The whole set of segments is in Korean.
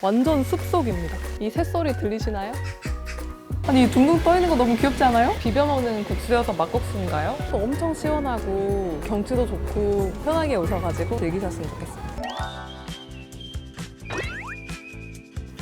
완전 숲속입니다. 이 새소리 들리시나요? 아니 이 둥둥 떠 있는 거 너무 귀엽지 않아요? 비벼 먹는 국수여서 막국수인가요? 또 엄청 시원하고 경치도 좋고 편하게 오셔가지고 즐기셨으면 좋겠습니다.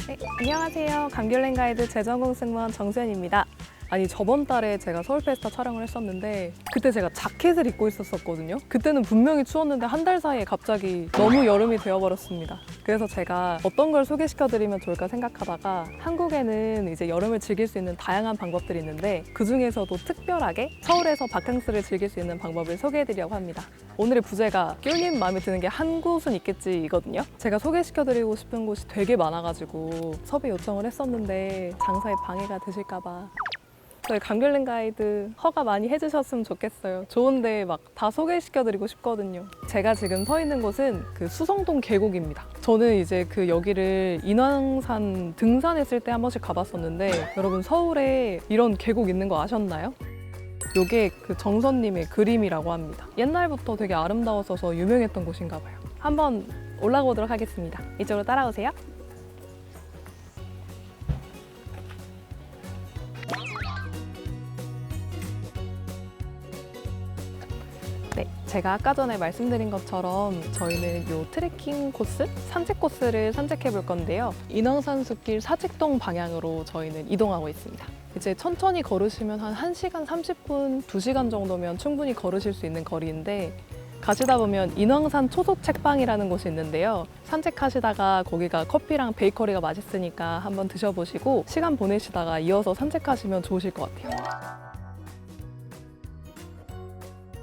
네, 안녕하세요. 감귤랜 가이드 재전공 승무원 정수현입니다. 아니 저번 달에 제가 서울 페스타 촬영을 했었는데 그때 제가 자켓을 입고 있었거든요. 그때는 분명히 추웠는데 한 달 사이에 갑자기 너무 여름이 되어버렸습니다. 그래서 제가 어떤 걸 소개시켜드리면 좋을까 생각하다가 한국에는 이제 여름을 즐길 수 있는 다양한 방법들이 있는데 그 중에서도 특별하게 서울에서 바캉스를 즐길 수 있는 방법을 소개해드리려고 합니다. 오늘의 부제가 귤님 마음에 드는 게 한 곳은 있겠지 이거든요. 제가 소개시켜드리고 싶은 곳이 되게 많아가지고 섭외 요청을 했었는데 장사에 방해가 되실까봐 저희 감귤랜 가이드 허가 많이 해주셨으면 좋겠어요. 좋은데 막 다 소개시켜드리고 싶거든요. 제가 지금 서 있는 곳은 그 수성동 계곡입니다. 저는 이제 그 여기를 인왕산 등산했을 때 한 번씩 가봤었는데 여러분 서울에 이런 계곡 있는 거 아셨나요? 요게 그 정선님의 그림이라고 합니다. 옛날부터 되게 아름다웠어서 유명했던 곳인가 봐요. 한번 올라가 보도록 하겠습니다. 이쪽으로 따라오세요. 네, 제가 아까 전에 말씀드린 것처럼 저희는 요 트레킹 코스, 산책 코스를 산책해 볼 건데요. 인왕산 숲길 사직동 방향으로 저희는 이동하고 있습니다. 이제 천천히 걸으시면 한 1시간 30분, 2시간 정도면 충분히 걸으실 수 있는 거리인데 가시다 보면 인왕산 초소 책방이라는 곳이 있는데요. 산책하시다가 거기가 커피랑 베이커리가 맛있으니까 한번 드셔보시고 시간 보내시다가 이어서 산책하시면 좋으실 것 같아요.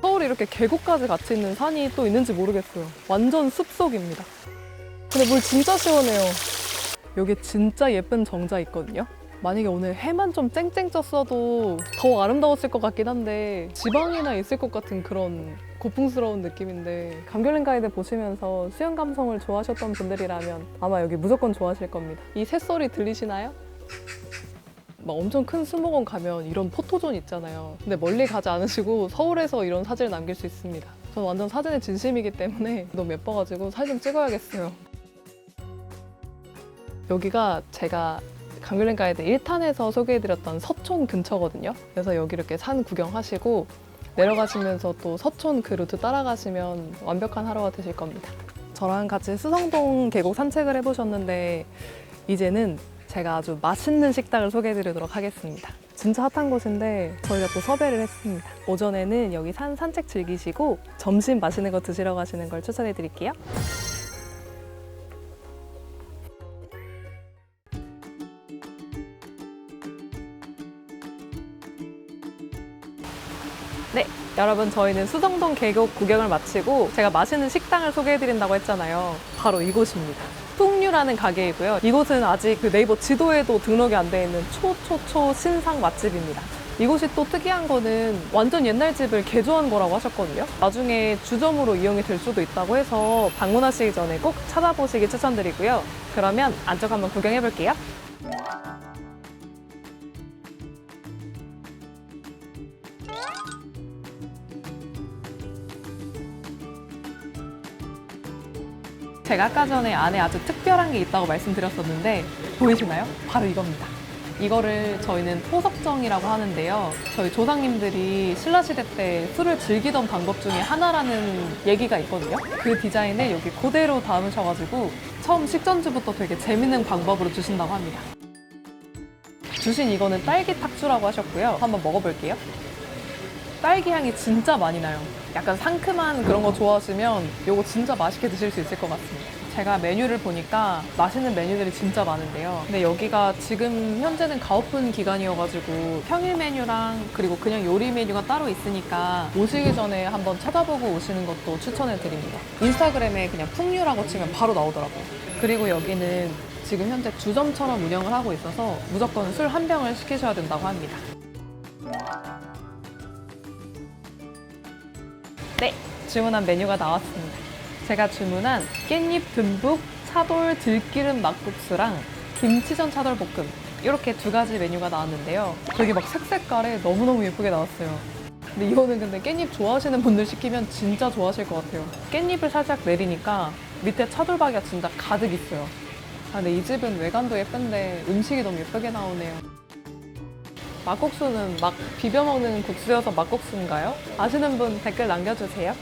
서울에 이렇게 계곡까지 같이 있는 산이 또 있는지 모르겠어요. 완전 숲속입니다. 근데 물 진짜 시원해요. 여기 진짜 예쁜 정자 있거든요. 만약에 오늘 해만 좀 쨍쨍 쪘어도 더 아름다웠을 것 같긴 한데 지방이나 있을 것 같은 그런 고풍스러운 느낌인데 감귤랜 가이드 보시면서 수영 감성을 좋아하셨던 분들이라면 아마 여기 무조건 좋아하실 겁니다. 이 새소리 들리시나요? 막 엄청 큰 수목원 가면 이런 포토존 있잖아요. 근데 멀리 가지 않으시고 서울에서 이런 사진을 남길 수 있습니다. 저는 완전 사진에 진심이기 때문에 너무 예뻐가지고 사진 좀 찍어야겠어요. 여기가 제가 감귤랜 가이드 1탄에서 소개해드렸던 서촌 근처거든요. 그래서 여기 이렇게 산 구경하시고 내려가시면서 또 서촌 그 루트 따라가시면 완벽한 하루가 되실 겁니다. 저랑 같이 수성동 계곡 산책을 해보셨는데 이제는 제가 아주 맛있는 식당을 소개해드리도록 하겠습니다. 진짜 핫한 곳인데 저희가 또 섭외를 했습니다. 오전에는 여기 산 산책 즐기시고 점심 맛있는 거 드시러 가시는 걸 추천해드릴게요. 네, 여러분 저희는 수성동 계곡 구경을 마치고 제가 맛있는 식당을 소개해드린다고 했잖아요. 바로 이곳입니다. 풍류라는 가게이고요. 이곳은 아직 그 네이버 지도에도 등록이 안 돼 있는 초초초 신상 맛집입니다. 이곳이 또 특이한 거는 완전 옛날 집을 개조한 거라고 하셨거든요. 나중에 주점으로 이용이 될 수도 있다고 해서 방문하시기 전에 꼭 찾아보시기 추천드리고요. 그러면 안쪽 한번 구경해 볼게요. 제가 아까 전에 안에 아주 특별한 게 있다고 말씀드렸었는데 보이시나요? 바로 이겁니다. 이거를 저희는 포석정이라고 하는데요. 저희 조상님들이 신라시대 때 술을 즐기던 방법 중에 하나라는 얘기가 있거든요. 그 디자인을 여기 그대로 담으셔가지고 처음 식전주부터 되게 재밌는 방법으로 주신다고 합니다. 주신 이거는 딸기 탁주라고 하셨고요. 한번 먹어볼게요. 딸기 향이 진짜 많이 나요. 약간 상큼한 그런 거 좋아하시면 이거 진짜 맛있게 드실 수 있을 것 같습니다. 제가 메뉴를 보니까 맛있는 메뉴들이 진짜 많은데요. 근데 여기가 지금 현재는 가오픈 기간이어가지고 평일 메뉴랑 그리고 그냥 요리 메뉴가 따로 있으니까 오시기 전에 한번 찾아보고 오시는 것도 추천해 드립니다. 인스타그램에 그냥 풍류라고 치면 바로 나오더라고요. 그리고 여기는 지금 현재 주점처럼 운영을 하고 있어서 무조건 술 한 병을 시키셔야 된다고 합니다. 네, 주문한 메뉴가 나왔습니다. 제가 주문한 깻잎 듬뿍 차돌 들기름 막국수랑 김치전 차돌볶음 이렇게 두 가지 메뉴가 나왔는데요. 되게 막 색색깔에 너무너무 예쁘게 나왔어요. 근데 이거는 근데 깻잎 좋아하시는 분들 시키면 진짜 좋아하실 것 같아요. 깻잎을 살짝 내리니까 밑에 차돌박이가 진짜 가득 있어요. 아, 근데 이 집은 외관도 예쁜데 음식이 너무 예쁘게 나오네요. 막국수는 막 비벼 먹는 국수여서 막국수인가요? 아시는 분 댓글 남겨주세요.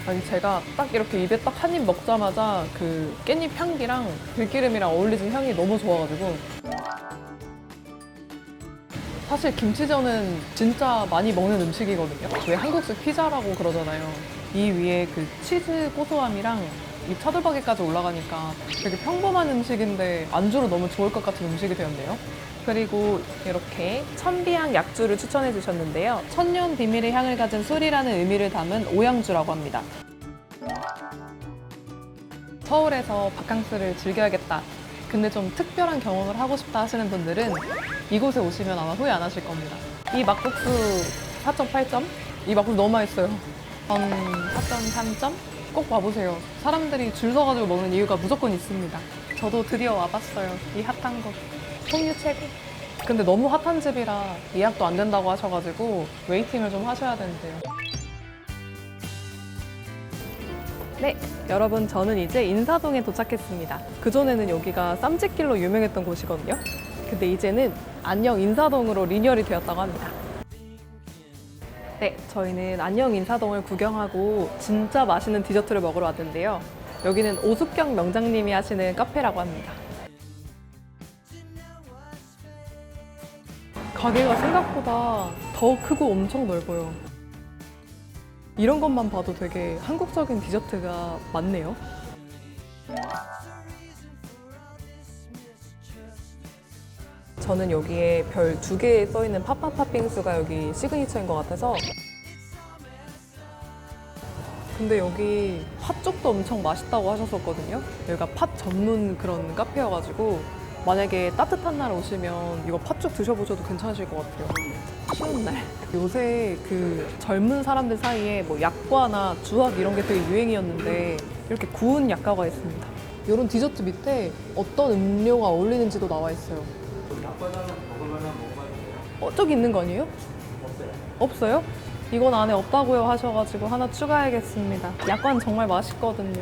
아니 제가 딱 이렇게 입에 딱 한 입 먹자마자 그 깻잎 향기랑 들기름이랑 어울리는 향이 너무 좋아가지고 사실 김치전은 진짜 많이 먹는 음식이거든요. 왜 한국식 피자라고 그러잖아요. 이 위에 그 치즈 고소함이랑 이 차돌박이까지 올라가니까 되게 평범한 음식인데 안주로 너무 좋을 것 같은 음식이 되었네요. 그리고 이렇게 천비향 약주를 추천해 주셨는데요. 천년 비밀의 향을 가진 술이라는 의미를 담은 오양주라고 합니다. 서울에서 바캉스를 즐겨야겠다. 근데 좀 특별한 경험을 하고 싶다 하시는 분들은 이곳에 오시면 아마 후회 안 하실 겁니다. 이 막국수 4.8점? 이 막국수 너무 맛있어요. 전 4.3점? 꼭 와보세요. 사람들이 줄 서가지고 먹는 이유가 무조건 있습니다. 저도 드디어 와봤어요. 이 핫한 곳. 송유 최고. 근데 너무 핫한 집이라 예약도 안 된다고 하셔가지고 웨이팅을 좀 하셔야 되는데요. 네, 여러분 저는 이제 인사동에 도착했습니다. 그전에는 여기가 쌈짓길로 유명했던 곳이거든요. 근데 이제는 안녕 인사동으로 리뉴얼이 되었다고 합니다. 네, 저희는 안녕 인사동을 구경하고 진짜 맛있는 디저트를 먹으러 왔는데요. 여기는 오숙경 명장님이 하시는 카페라고 합니다. 가게가 생각보다 더 크고 엄청 넓어요. 이런 것만 봐도 되게 한국적인 디저트가 많네요. 저는 여기에 별 2개 써있는 팥팥팥빙수가 여기 시그니처인 것 같아서. 근데 여기 팥 쪽도 엄청 맛있다고 하셨었거든요. 여기가 팥 전문 그런 카페여가지고 만약에 따뜻한 날 오시면 이거 팥죽 드셔보셔도 괜찮으실 것 같아요. 쉬운 날. 요새 그 젊은 사람들 사이에 뭐 약과나 주악 이런 게 되게 유행이었는데 이렇게 구운 약과가 있습니다. 이런 디저트 밑에 어떤 음료가 어울리는지도 나와 있어요. 약과는 먹을 만한 뭐가 있어요? 저기 있는 거 아니에요? 없어요. 없어요? 이건 안에 없다고요 하셔가지고 하나 추가해야겠습니다. 약과는 정말 맛있거든요.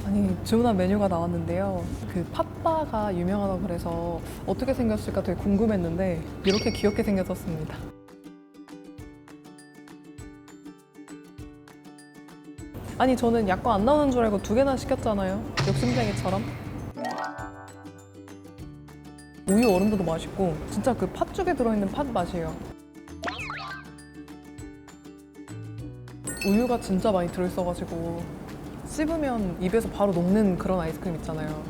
아니 주문한 메뉴가 나왔는데요. 그 팥바가 유명하다고 그래서 어떻게 생겼을까 되게 궁금했는데 이렇게 귀엽게 생겼었습니다. 아니 저는 약과 안 나오는 줄 알고 2개나 시켰잖아요. 욕심쟁이처럼. 우유 얼음도 맛있고 진짜 그 팥죽에 들어있는 팥 맛이에요. 우유가 진짜 많이 들어있어가지고 씹으면 입에서 바로 녹는 그런 아이스크림 있잖아요.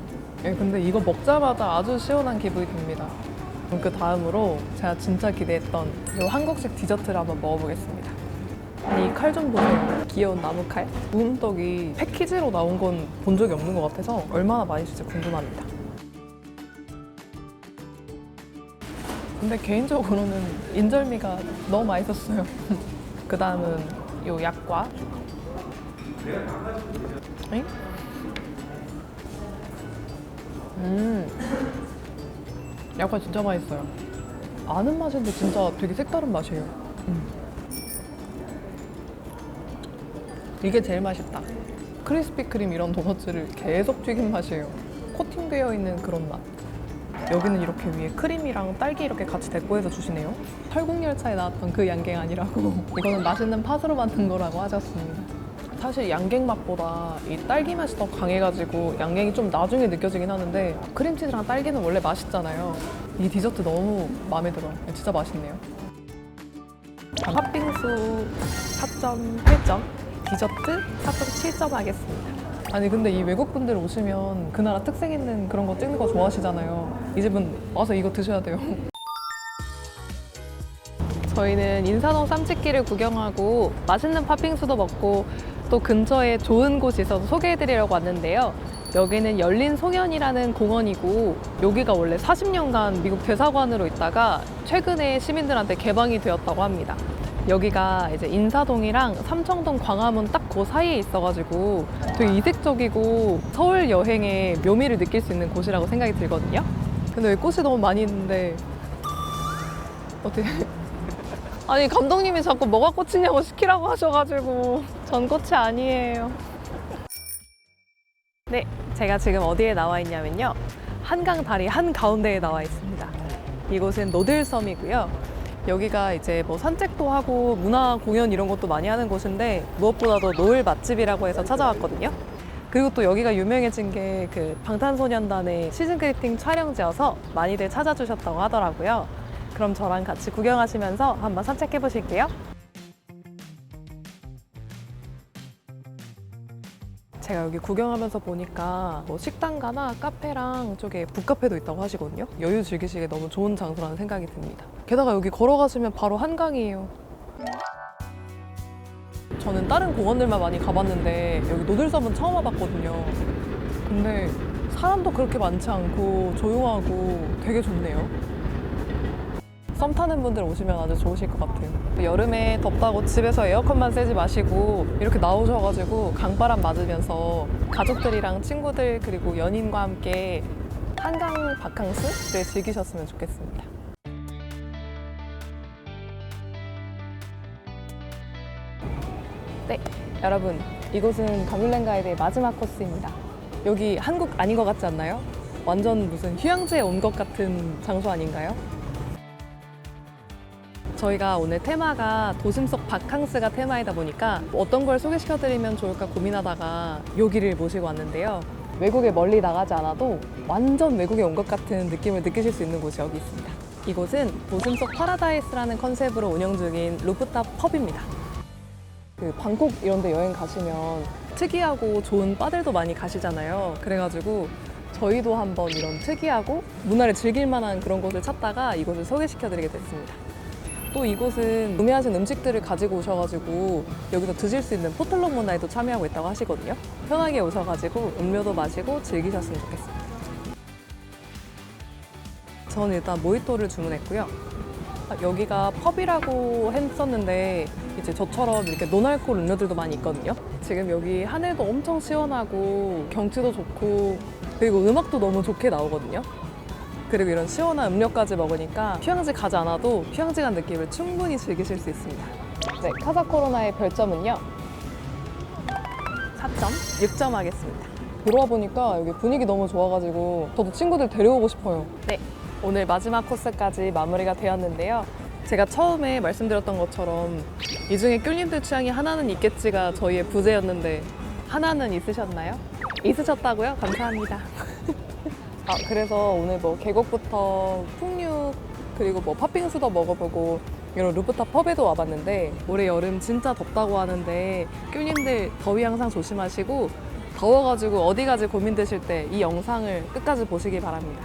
예, 근데 이거 먹자마자 아주 시원한 기분이 듭니다. 그럼 그 다음으로 제가 진짜 기대했던 이 한국식 디저트를 한번 먹어보겠습니다. 이 칼 좀 보세요. 귀여운 나무칼. 구움떡이 패키지로 나온 건 본 적이 없는 것 같아서 얼마나 맛있을지 궁금합니다. 근데 개인적으로는 인절미가 너무 맛있었어요. 그 다음은 이 약과. 엥? 약과 진짜 맛있어요. 아는 맛인데 진짜 되게 색다른 맛이에요. 이게 제일 맛있다. 크리스피 크림 이런 도넛을 계속 튀긴 맛이에요. 코팅되어 있는 그런 맛. 여기는 이렇게 위에 크림이랑 딸기 이렇게 같이 데코해서 주시네요. 설국열차에 나왔던 그 양갱 아니라고 이거는 맛있는 팥으로 만든 거라고 하셨습니다. 사실 양갱 맛보다 이 딸기 맛이 더 강해가지고 양갱이 좀 나중에 느껴지긴 하는데 크림치즈랑 딸기는 원래 맛있잖아요. 이 디저트 너무 마음에 들어요. 진짜 맛있네요. 팥빙수 4.8점, 디저트 4.7점 하겠습니다. 아니 근데 이 외국분들 오시면 그 나라 특색 있는 그런 거 찍는 거 좋아하시잖아요. 이 집은 와서 이거 드셔야 돼요. 저희는 인사동 쌈짓길을 구경하고 맛있는 팥빙수도 먹고 또 근처에 좋은 곳이 있어서 소개해드리려고 왔는데요. 여기는 열린 송현이라는 공원이고 여기가 원래 40년간 미국 대사관으로 있다가 최근에 시민들한테 개방이 되었다고 합니다. 여기가 이제 인사동이랑 삼청동 광화문 딱 그 사이에 있어가지고 되게 이색적이고 서울 여행의 묘미를 느낄 수 있는 곳이라고 생각이 들거든요. 근데 왜 꽃이 너무 많이 있는데 어떻게 아니 감독님이 자꾸 뭐가 꽃이냐고 시키라고 하셔가지고 전 꽃이 아니에요. 네, 제가 지금 어디에 나와 있냐면요. 한강 다리 한가운데에 나와 있습니다. 이곳은 노들섬이고요. 여기가 이제 뭐 산책도 하고 문화 공연 이런 것도 많이 하는 곳인데 무엇보다도 노을 맛집이라고 해서 찾아왔거든요. 그리고 또 여기가 유명해진 게 그 방탄소년단의 시즌 그리팅 촬영지여서 많이들 찾아주셨다고 하더라고요. 그럼 저랑 같이 구경하시면서 한번 산책해 보실게요. 제가 여기 구경하면서 보니까 뭐 식당가나 카페랑 쪽에 북카페도 있다고 하시거든요. 여유 즐기시기에 너무 좋은 장소라는 생각이 듭니다. 게다가 여기 걸어가시면 바로 한강이에요. 저는 다른 공원들만 많이 가봤는데 여기 노들섬은 처음 와봤거든요. 근데 사람도 그렇게 많지 않고 조용하고 되게 좋네요. 썸 타는 분들 오시면 아주 좋으실 것 같아요. 여름에 덥다고 집에서 에어컨만 쐬지 마시고 이렇게 나오셔가지고 강바람 맞으면서 가족들이랑 친구들 그리고 연인과 함께 한강 바캉스를 즐기셨으면 좋겠습니다. 네, 여러분 이곳은 가뮌렌 가이드의 마지막 코스입니다. 여기 한국 아닌 것 같지 않나요? 완전 무슨 휴양지에 온 것 같은 장소 아닌가요? 저희가 오늘 테마가 도심 속 바캉스가 테마이다 보니까 어떤 걸 소개시켜드리면 좋을까 고민하다가 여기를 모시고 왔는데요. 외국에 멀리 나가지 않아도 완전 외국에 온 것 같은 느낌을 느끼실 수 있는 곳이 여기 있습니다. 이곳은 도심 속 파라다이스라는 컨셉으로 운영 중인 루프탑 펍입니다. 그 방콕 이런 데 여행 가시면 특이하고 좋은 바들도 많이 가시잖아요. 그래가지고 저희도 한번 이런 특이하고 문화를 즐길 만한 그런 곳을 찾다가 이곳을 소개시켜드리게 됐습니다. 또 이곳은 구매하신 음식들을 가지고 오셔가지고 여기서 드실 수 있는 포틀럭 문화에도 참여하고 있다고 하시거든요. 편하게 오셔가지고 음료도 마시고 즐기셨으면 좋겠습니다. 저는 일단 모히또를 주문했고요. 여기가 펍이라고 했었는데 이제 저처럼 이렇게 노알콜 음료들도 많이 있거든요. 지금 여기 하늘도 엄청 시원하고 경치도 좋고 그리고 음악도 너무 좋게 나오거든요. 그리고 이런 시원한 음료까지 먹으니까 휴양지 가지 않아도 휴양지 간 느낌을 충분히 즐기실 수 있습니다. 네, 카사코로나의 별점은요 4점, 6점 하겠습니다. 들어와 보니까 여기 분위기 너무 좋아가지고 저도 친구들 데려오고 싶어요. 네, 오늘 마지막 코스까지 마무리가 되었는데요. 제가 처음에 말씀드렸던 것처럼 이 중에 꿀님들 취향이 하나는 있겠지가 저희의 부제였는데 하나는 있으셨나요? 있으셨다고요? 감사합니다. 그래서 오늘 뭐 계곡부터 풍류 그리고 뭐 팥빙수도 먹어보고 이런 루프탑 펍에도 와봤는데 올해 여름 진짜 덥다고 하는데 꿀님들 더위 항상 조심하시고 더워가지고 어디 가지 고민되실 때 이 영상을 끝까지 보시기 바랍니다.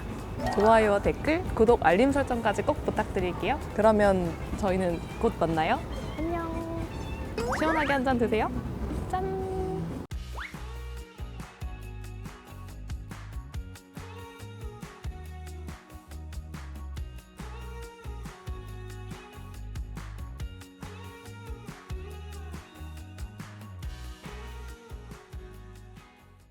좋아요와 댓글, 구독, 알림 설정까지 꼭 부탁드릴게요. 그러면 저희는 곧 만나요. 안녕. 시원하게 한 잔 드세요. 짠.